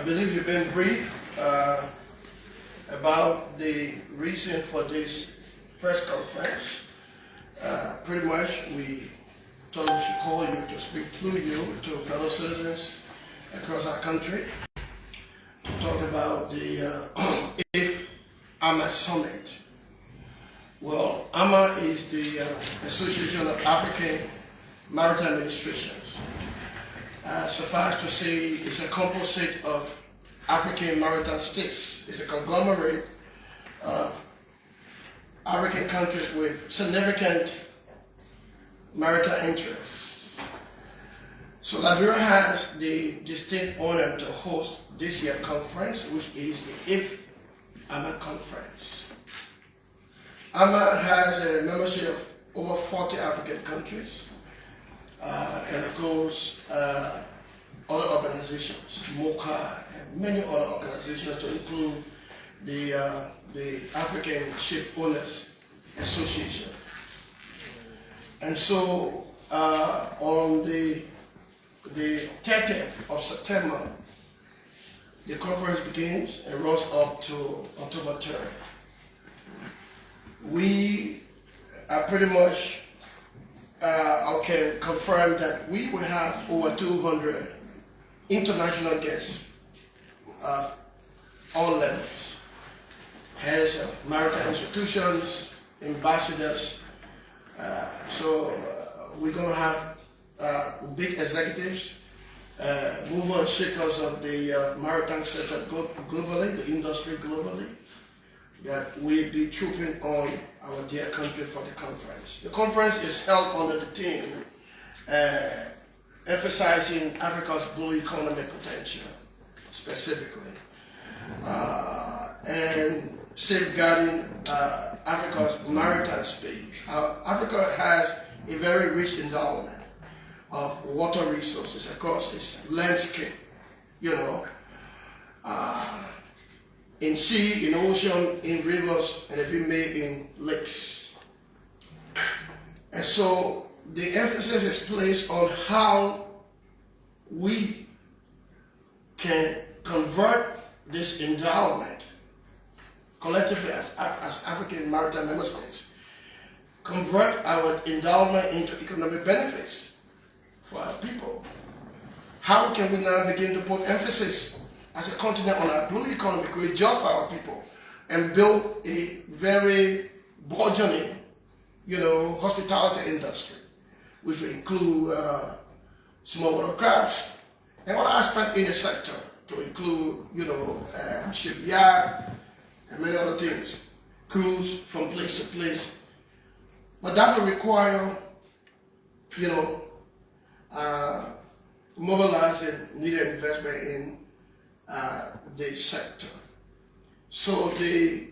believe you've been briefed about the reason for this press conference. Pretty much, we thought we should call you to speak through you to fellow citizens across our country to talk about the AMA Summit. Well, AMA is the Association of African Maritime Administrations. Suffice to say, it's a composite of African maritime states. It's a conglomerate of African countries with significant maritime interests. So Liberia has the distinct honor to host this year's conference, which is the 8th AMA conference. AMA has a membership of over 40 African countries, and of course, other organizations, MOCA, and many other organizations to include the African Ship Owners Association. And so on the 30th of September, the conference begins and runs up to October 3rd. We are pretty much, I can confirm that we will have over 200 international guests of all levels, heads of maritime institutions, ambassadors. We're going to have big executives, movers and shakers of the maritime sector globally, the industry globally, that will be trooping on our dear country for the conference. The conference is held under the theme emphasizing Africa's blue economic potential, specifically, and safeguarding Africa's maritime space. Africa has a very rich endowment of water resources across its landscape, in sea, in ocean, in rivers, and if you may, in lakes. And so the emphasis is placed on how we can convert this endowment collectively as African maritime member states, convert our endowment into economic benefits for our people. How can we now begin to put emphasis as a continent on our blue economy, create jobs for our people, and build a very burgeoning, hospitality industry, which will include small watercrafts and other aspects in the sector, to include, shipyard and many other things, cruise from place to place. But that will require, mobilizing needed investment in the sector. So the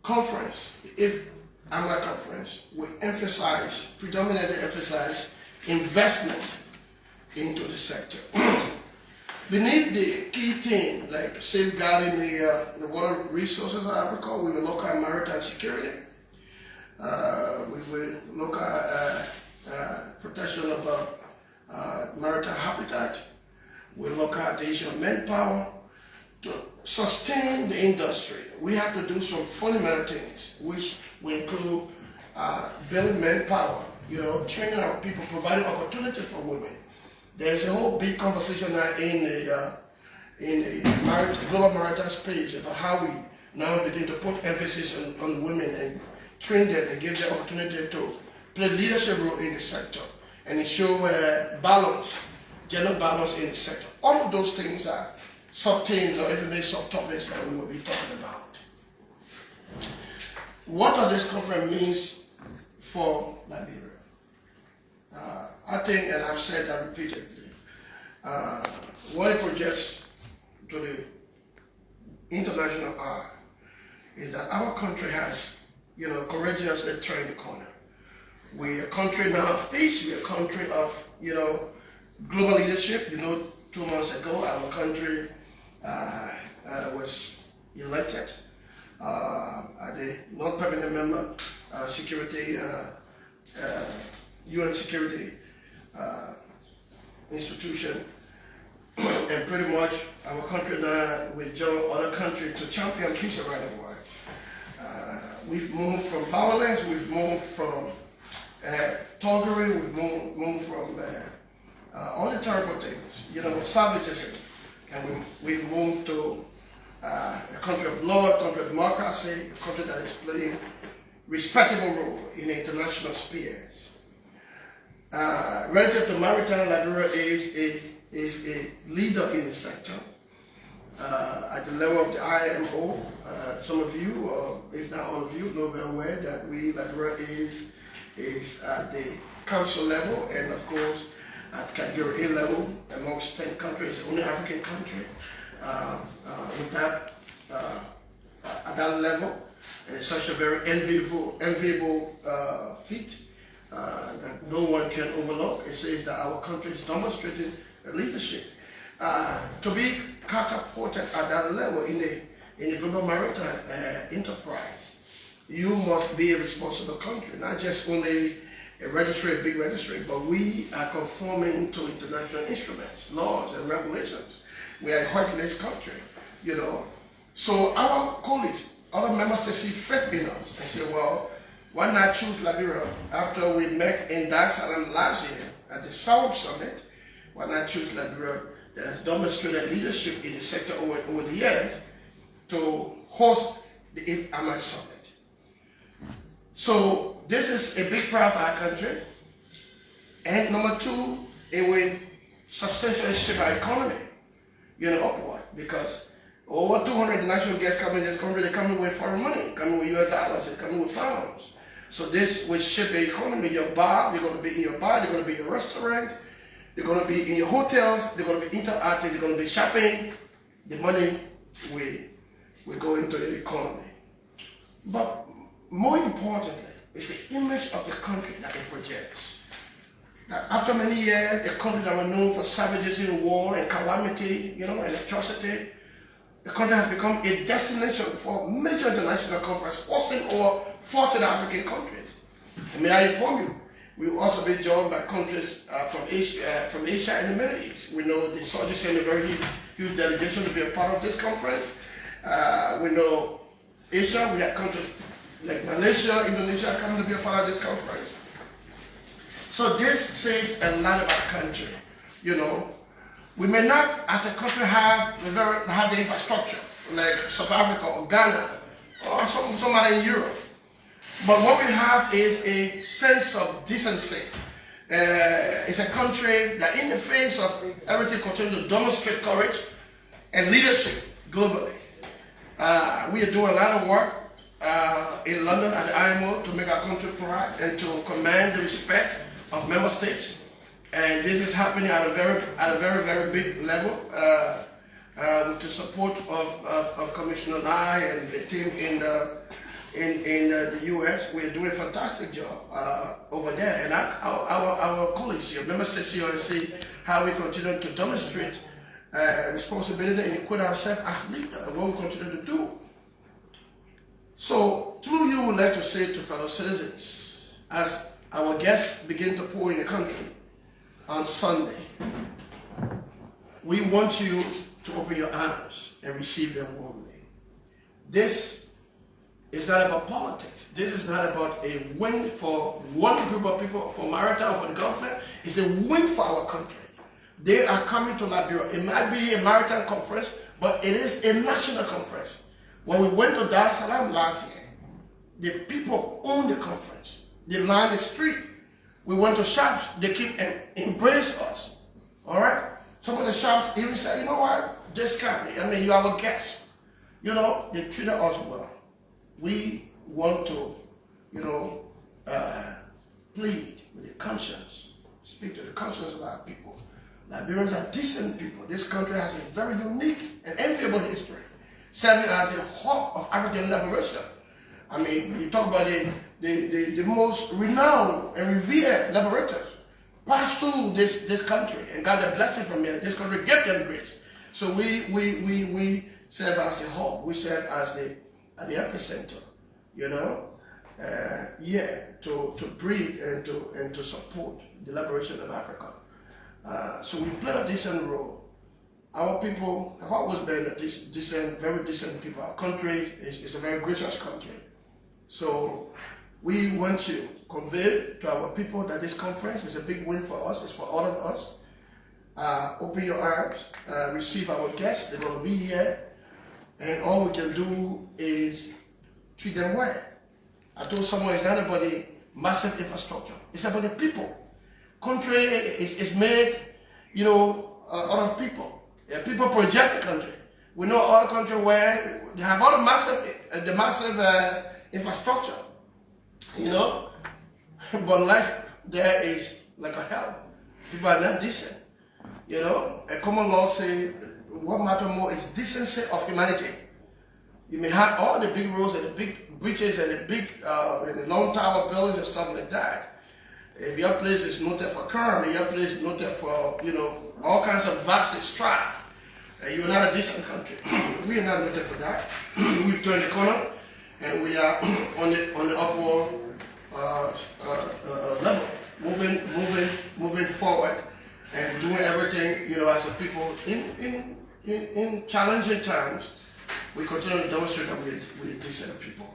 conference, if AMA conference, will predominantly emphasize investment into the sector. Beneath the key theme, like safeguarding the water resources of Africa, we will look at maritime security. We will look at protection of maritime habitat. We look at the issue of manpower. To sustain the industry, we have to do some fundamental things, which will include building manpower, training our people, providing opportunity for women. There's a whole big conversation now in the global maritime space about how we now begin to put emphasis on women and train them and give them opportunity to play leadership role in the sector and ensure gender balance in the sector. All of those things are sub-themes or even sub-topics that we will be talking about. What does this conference mean for Liberia? I think, and I've said that repeatedly, what it projects to the international art is that our country has, courageously turned the corner. We're a country now of peace. We're a country of, global leadership. 2 months ago, our country was elected as a non-permanent member, UN Security institution, and pretty much our country now will join other countries to champion peace around the world. We've moved from violence, we've moved from thuggery, we've moved from all the terrible things, savagism, and we've moved to a country of law, a country of democracy, a country that is playing respectable role in the international spheres. Relative to maritime, Liberia is a leader in the sector. At the level of the IMO, some of you, or if not all of you, know very well that Liberia is at the council level, and of course at category A level amongst 10 countries, the only African country with that at that level, and it's such a very enviable feat that no one can overlook. It says that our country is demonstrating leadership. To be catapulted at that level in the global maritime enterprise, you must be a responsible country, not just only a big registry, but we are conforming to international instruments, laws, and regulations. We are a heartless country, So our colleagues, other member states see faith in us and say, well, why not choose Liberia? After we met in Dar es Salaam last year at the South Summit, why not choose Liberia that has demonstrated leadership in the sector over the years to host the 8th AMI Summit? So this is a big pride for our country. And number two, it will substantially shape our economy, upward, because over 200 international guests come in this country, they're coming with foreign money, coming with US dollars, they're coming with pounds. So this will shape the economy. Your bar, they're going to be in your bar, they're going to be in your restaurant, they're going to be in your hotels, they're going to be interacting, they're going to be shopping. The money will go into the economy. But more importantly, it's the image of the country that it projects. That after many years, a country that was known for savagery, war, and calamity, and atrocity, the country has become a destination for major international conferences, hosting over 40 African countries. And may I inform you, we will also be joined by countries from Asia and the Middle East. We know the Saudis sent a very huge delegation to be a part of this conference. We know Asia, we have countries like Malaysia, Indonesia coming to be a part of this conference. So this says a lot about the country. We may not, as a country, have the infrastructure like South Africa or Ghana or somebody in Europe. But what we have is a sense of decency. It's a country that, in the face of everything, continues to demonstrate courage and leadership globally. We are doing a lot of work in London at the IMO to make our country proud and to command the respect of member states. And this is happening at a very, very big level with the support of Commissioner Lai and the team in the US. We're doing a fantastic job over there. And our colleagues here, member states here, see how we continue to demonstrate responsibility and equip ourselves as leaders and what we continue to do. So, through you, would like to say to fellow citizens, as our guests begin to pour in the country on Sunday, we want you to open your arms and receive them warmly. This is not about politics. This is not about a win for one group of people, for Maritime, or for the government. It's a win for our country. They are coming to Liberia. It might be a maritime conference, but it is a national conference. When we went to Dar es Salaam last year, the people own the conference. They line the street. We went to shops. They keep and embrace us. All right? Some of the shops even said, you know what? Discount me. I mean, you are a guest. They treated us well. We want to, plead with the conscience, speak to the conscience of our people. Liberians are decent people. This country has a very unique and enviable history, serving as the hub of African liberation. I mean, you talk about the most renowned and revered liberators passed through this country and got their blessing from here. This country gave them grace. So we serve as the hub. We serve as the epicenter, to breed and to support the liberation of Africa. So we play a decent role our people have always been decent, very decent people. Our country is a very gracious country. So we want to convey to our people that this conference is a big win for us. It's for all of us. Open your arms, receive our guests. They're going to be here. And all we can do is treat them well. I told someone it's not about the massive infrastructure. It's about the people. Country is made, out of people. Yeah, people project the country. We know other countries where they have all the massive infrastructure, but life there is like a hell. People are not decent. A common law says what matters more is decency of humanity. You may have all the big roads and the big bridges and the big and the long tower buildings and stuff like that. If your place is noted for crime, your place is noted for all kinds of vast strife, you're not a decent country. We are not noted for that. We've turned the corner and we are on the upward level, moving forward and doing everything as a people in challenging times. We continue to demonstrate that we're decent people.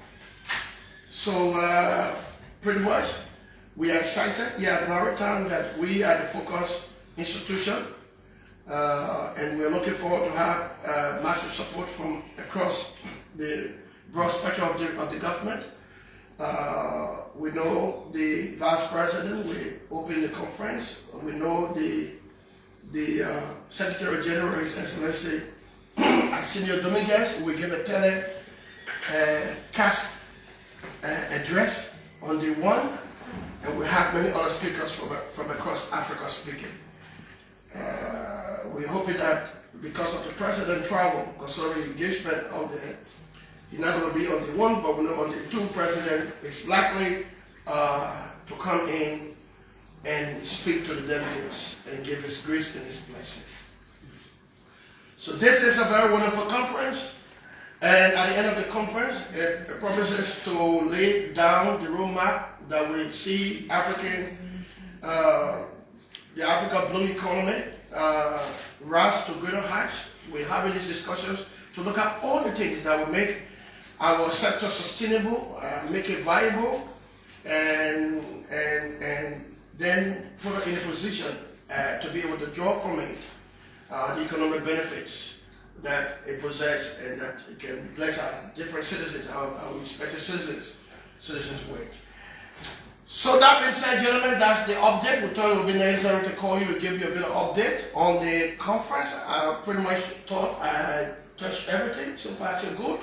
So pretty much we are excited here at Maritime that we are the focus institution, and we're looking forward to have massive support from across the broad spectrum of the government. We know the Vice President will open the conference. We know the Secretary General, His Excellency Arsenio Dominguez, will give a telecast address on day one, and we have many other speakers from across Africa speaking. We're hoping that because of the President travel, because of the engagement out there, he's not going to be on day one, but we know on day two, President is likely to come in and speak to the delegates and give his grace and his blessing. So this is a very wonderful conference, and at the end of the conference, it promises to lay down the roadmap that we see the Africa blue economy rise to greater heights. We're having these discussions to look at all the things that will make our sector sustainable, make it viable, and then put it in a position to be able to draw from it the economic benefits that it possesses and that it can bless our different citizens, our respective citizens with. So that being said, gentlemen, that's the update. We thought it would be necessary to call you to give you a bit of update on the conference. I pretty much thought I touched everything. So far, so good.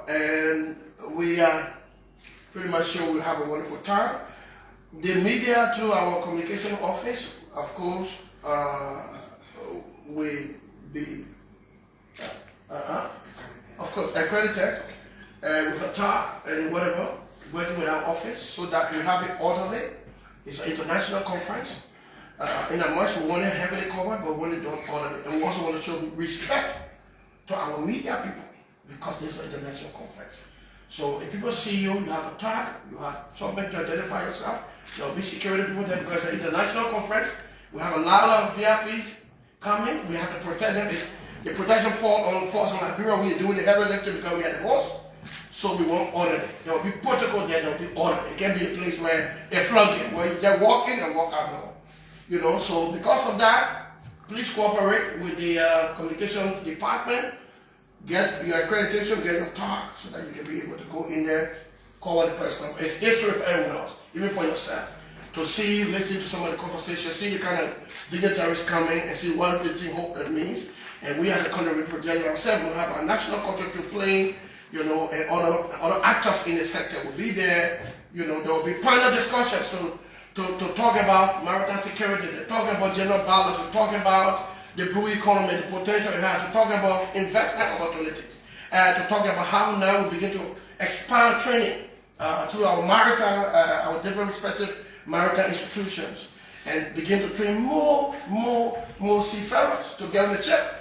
And we are pretty much sure we'll have a wonderful time. The media, through our communication office, of course, will be, accredited with a tag and whatever, working with our office so that we have it orderly. It's an international conference. In a much we want it heavily covered, but we want it done orderly. And we also want to show respect to our media people because this is an international conference. So if people see you, you have a tag, you have something to identify yourself. There will be security people there because it's an international conference. We have a lot of VIPs coming. We have to protect them. The protection falls on Liberia. We are doing the heavy lifting because we had the host. So we want order. There will be protocol there. There will be order. It can't be a place where they're flunking, where they walk in and walk out. No. So because of that, please cooperate with the communication department. Get your accreditation, get your tag, so that you can be able to go in there, call the press conference. It's history for everyone else, even for yourself. To see, listen to some of the conversation, see the kind of dignitaries coming and see what the thing hope that means. And we as a country, we project ourselves, we'll have our national culture to play, and other actors in the sector will be there. There will be panel discussions to talk about maritime security, to talk about gender balance, to talk about the blue economy, the potential it has, to talk about investment opportunities, to talk about how now we begin to expand training through our maritime, our different respective maritime institutions, and begin to train more seafarers to get on the ship,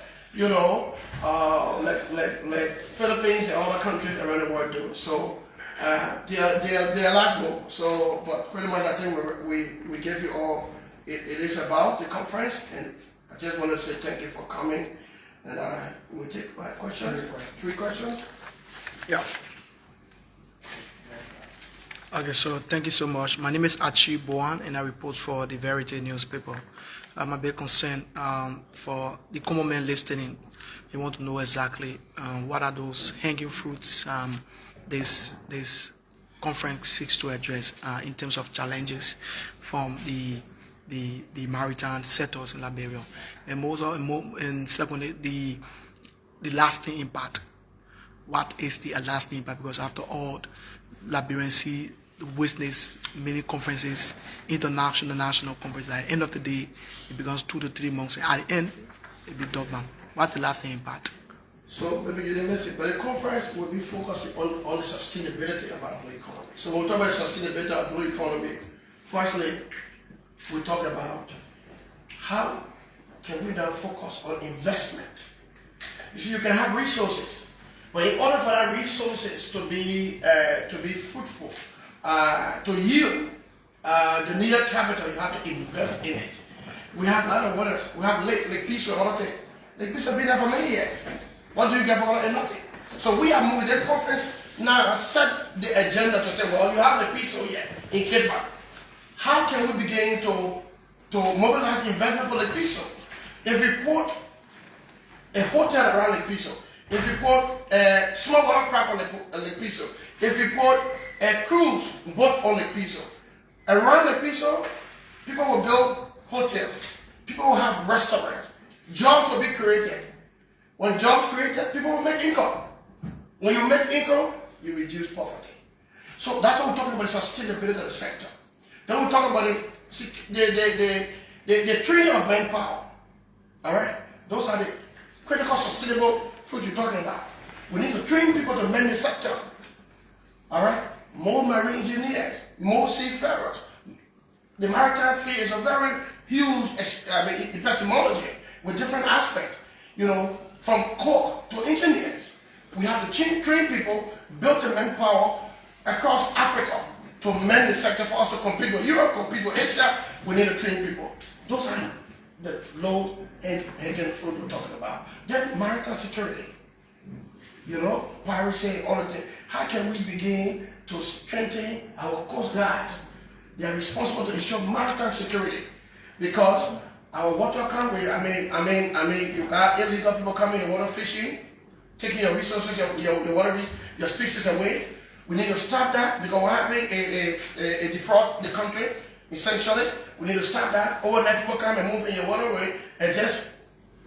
like Philippines and other countries around the world do. So they are like more. So, but pretty much I think we give you all it is about the conference, and I just wanted to say thank you for coming, and we'll take my questions. 3 questions. Yeah. Okay, so thank you so much. My name is Achi Boan, and I report for the Verity newspaper. I'm a bit concerned for the common man listening. You want to know exactly what are those hanging fruits this conference seeks to address in terms of challenges from the maritime sectors in Liberia, and secondly, the lasting impact. What is the lasting impact? Because after all, Liberians see witness many conferences, international, national conferences. At the end of the day, it becomes 2 to 3 months. At the end, it be done. What's the lasting impact? So maybe you didn't listen, but the conference will be focusing on the sustainability of our blue economy. So when we talk about sustainability of our blue economy, firstly, we talk about how can we now focus on investment. You see, you can have resources, but in order for that resources to be fruitful, to yield the needed capital, you have to invest in it. We have a lot of waters. We have Lake Peace and other things. Lake Peace has been there for many years. What do you get for all and nothing? So we have moved this conference now set the agenda to say, well, you have the Peace here in Kidman. How can we begin to mobilize investment for Lake Peace? If we put a hotel around Lake Peace, if we put a small watercraft on Lake Peace, if we put a cruise boat on Lake Peace, around Lake Peace, people will build hotels, people will have restaurants, jobs will be created. When jobs created, people will make income. When you make income, you reduce poverty. So that's what we're talking about, the sustainability of the sector. Then we talk about the training of manpower. All right? Those are the critical sustainable fruits you're talking about. We need to train people to man the sector. All right? More marine engineers, more seafarers. The maritime field is a very huge epistemology with different aspects. You know, from cook to engineers. We have to train people, build the manpower across Africa to man the sector for us to compete with Europe, compete with Asia. We need to train people. Those are the low-hanging fruit we're talking about. Then maritime security. You know, piracy, all of that. How can we begin to strengthen our coast guards? They are responsible to ensure maritime security because our water country, you got illegal people coming in water fishing, taking your resources, your water, your species away. We need to stop that because what happened, it defraud the country, essentially. We need to stop that. Overnight people come and move in your waterway and just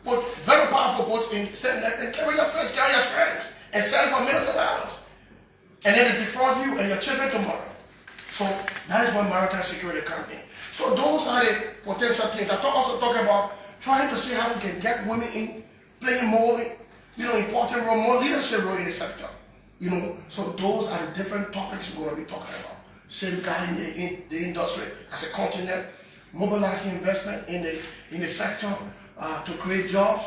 put very powerful boats in, send that and carry your fish, carry your strands, and sell it for millions of dollars. And then they defraud you and your children tomorrow. So that is where maritime security comes in. So those are the potential things. I also talk about trying to see how we can get women in, playing more, important role, more leadership role in the sector. So those are the different topics we're going to be talking about. Safeguarding the industry as a continent, mobilizing investment in the sector to create jobs,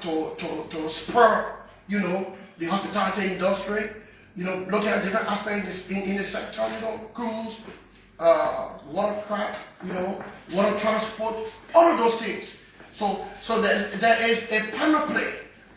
to spur, the hospitality industry. Looking at different aspects in the sector, cruise, watercraft, water transport, all of those things. So there is a panoply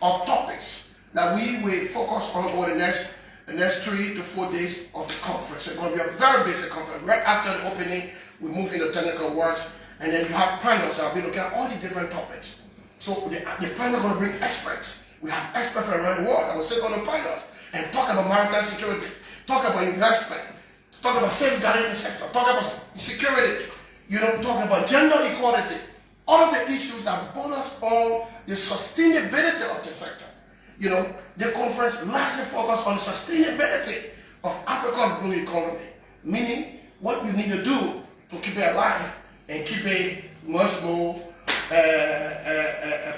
of topics that we will focus on over the next 3 to 4 days of the conference. It's going to be a very basic conference. Right after the opening, we move into technical works, and then you have panels that will be looking at all the different topics. So the panel is going to bring experts. We have experts from around the world that will sit on the panels and talk about maritime security, talk about investment, talk about safeguarding the sector, talk about security, talk about gender equality, all of the issues that bonus on the sustainability of the sector. The conference largely focused on the sustainability of Africa's blue economy, meaning what you need to do to keep it alive and keep it much more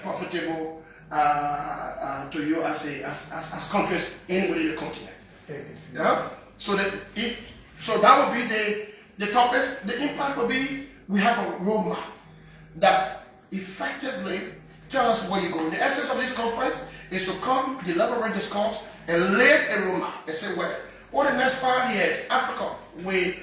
profitable to you as countries within the continent. Yeah. So that would be the topics. The impact will be we have a roadmap that effectively tells us where you're going. The essence of this conference is to come, deliberate, discuss, and lay a roadmap and say, well, over the next 5 years, Africa will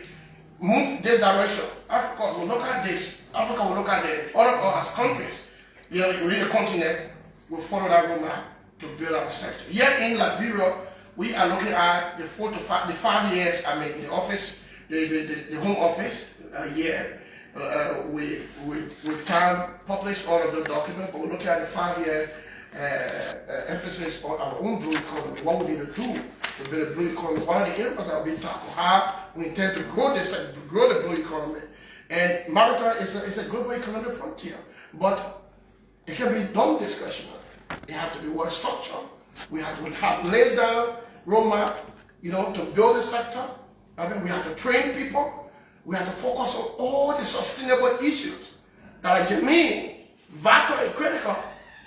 move this direction. Africa will look at this. Africa will look at it. All of us as countries, within the continent, we follow that roadmap to build our sector. Yet in Liberia, we are looking at the 5 years, the office, the home office year. We've published all of those documents, but we're looking at the 5-year emphasis on our own blue economy, what we need to do to build a blue economy. One of the areas that we've been talking how we intend to grow the blue economy. And maritime is a global economic frontier, but it can be done discretionary. It has to be well structured. We have to laid down roadmap, to build the sector. We have to train people. We have to focus on all the sustainable issues that are germane, vital, and critical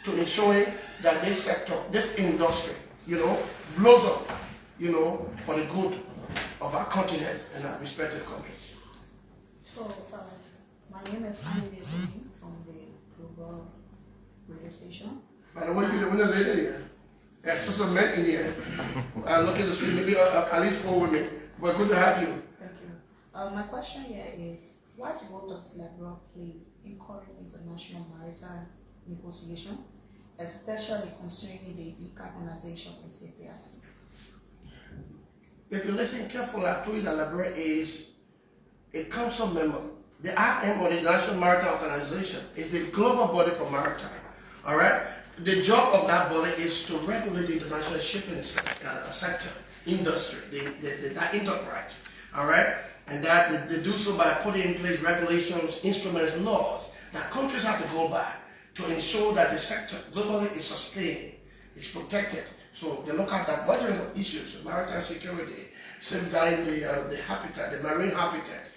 to ensuring that this sector, this industry, blows up, for the good of our continent and our respective countries. So, my name is Annie from the Global Radio Station. By the way, you're the lady here. There's sister men in here. I'm looking to see maybe at least 4 women. But good to have you. Thank you. My question here is, what role does Liberia play in current international maritime negotiation, especially concerning the decarbonization of safety assets? If you listen carefully, I told you that Liberia is a council member. The IMO, the International Maritime Organization, is the global body for maritime. All right? The job of that body is to regulate the international shipping sector, industry, that enterprise. All right? And that they do so by putting in place regulations, instruments, laws that countries have to go by to ensure that the sector globally is sustained, is protected. So they look at that divergence of issues, maritime security, safeguarding the habitat, the marine habitat,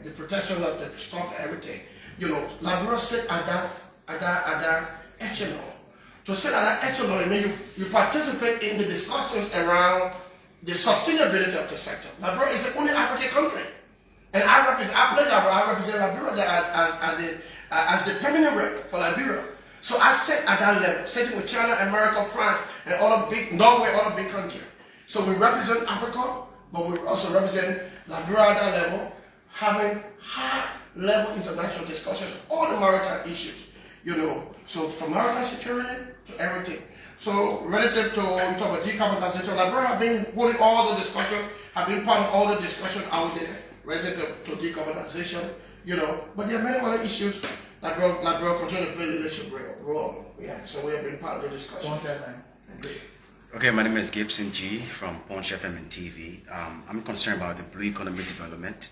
the protection of the stuff, everything. Liberia sit at that echelon. To sit at that echelon, it means you participate in the discussions around the sustainability of the sector. Liberia is the only African country. And I represent Liberia as the permanent rep for Liberia. So I sit at that level, sitting with China, America, France, and all the big, Norway, all the big countries. So we represent Africa, but we also represent Liberia at that level, having high-level international discussions on all the maritime issues, So from maritime security to everything. So relative to, you talk about decarbonization, Liberia have been holding all the discussions, have been part of all the discussion out there relative to decarbonization, But there are many other issues that Liberia continue to play a leadership role. Yeah, so we have been part of the discussion. Okay, my name is Gibson G from Punch FM and TV. I'm concerned about the blue economic development.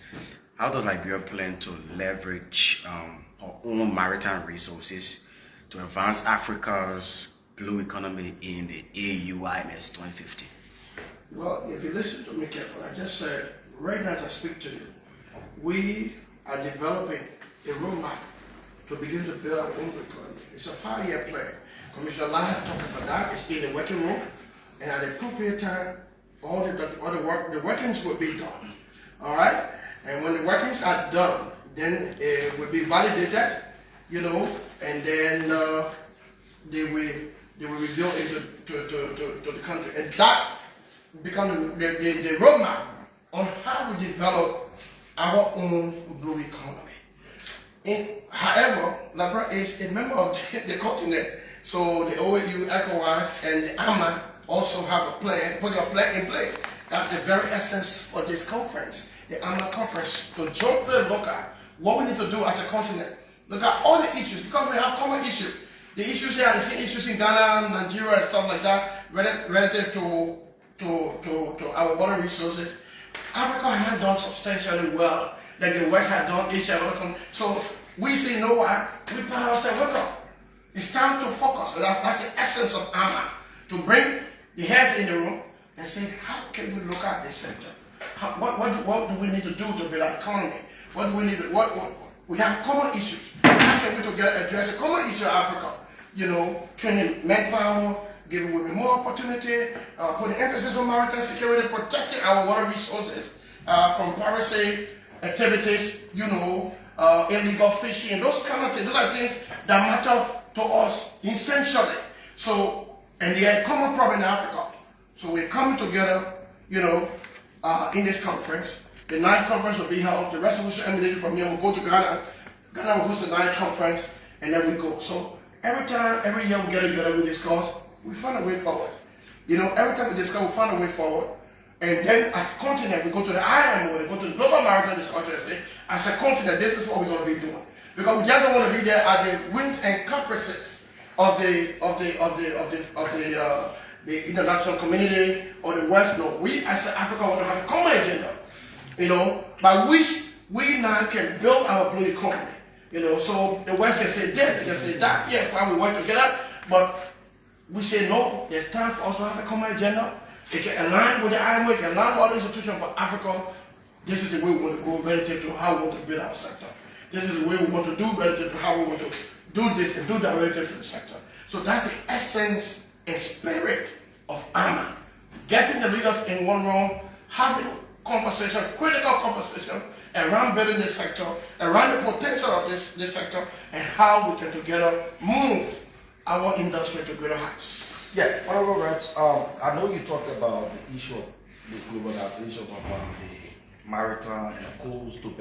How does Liberia plan to leverage our own maritime resources to advance Africa's blue economy in the AUIMS 2050? Well, if you listen to me carefully, I just said, right now as I speak to you, we are developing a roadmap to begin to build our own economy. It's a 5-year plan. Commissioner Lai has talked about that. It's in the working room, and at the appropriate time, all the workings will be done. All right? And when the workings are done, then it will be validated, and then they will be built into the country. And that becomes the roadmap on how we develop our own blue economy. However, Liberia is a member of the continent, so the OAU, ECOWAS, and the AMA also have a plan, put a plan in place. That's the very essence for this conference, the AMA conference, to jointly look at what we need to do as a continent. Look at all the issues, because we have common issues. The issues here are the same issues in Ghana, Nigeria, and stuff like that, relative to our water resources. Africa has done substantially well, like the West has done, Asia, so we say, no, we put ourselves, wake up. It's time to focus. That's the essence of AMA, to bring the heads in the room and say, how can we look at this sector? What do we need to do to build our economy? What do we need to, we have common issues. How can we together address the common issue of Africa? Training manpower, giving women more opportunity, putting emphasis on maritime security, protecting our water resources from piracy activities, illegal fishing, those kind of things. Those are things that matter to us essentially. So, and they are a common problem in Africa. So we're coming together, in this conference. The 9th conference will be held. The rest of us emanated from here will go to Ghana. Ghana will host the 9th conference, and then we go. So every year we get together, we discuss, we find a way forward. You know, every time we discuss, we find a way forward. And then as a continent, we go to the IMO, we go to the global maritime discussion and say, as a continent, this is what we're going to be doing. Because we just don't want to be there at the whim and caprices of the international community or the West. No, we as Africa want to have a common agenda, you know, by which we now can build our blue economy. You know, so the West can say this, they can say that. Yeah, fine, we work together, but we say no. There's time for us to have a common agenda. It can align with the IMO, it can align with other institutions, but Africa, this is the way we want to go relative to how we want to build our sector. This is the way we want to do relative to how we want to do this and do that relative to the sector. So that's the essence and spirit of AMA. Getting the leaders in one room, having conversation, critical conversation around building this sector, around the potential of this sector, and how we can together move our industry to greater heights. Yeah, Honorable Reps, I know you talked about the issue of the globalization of the maritime and of course to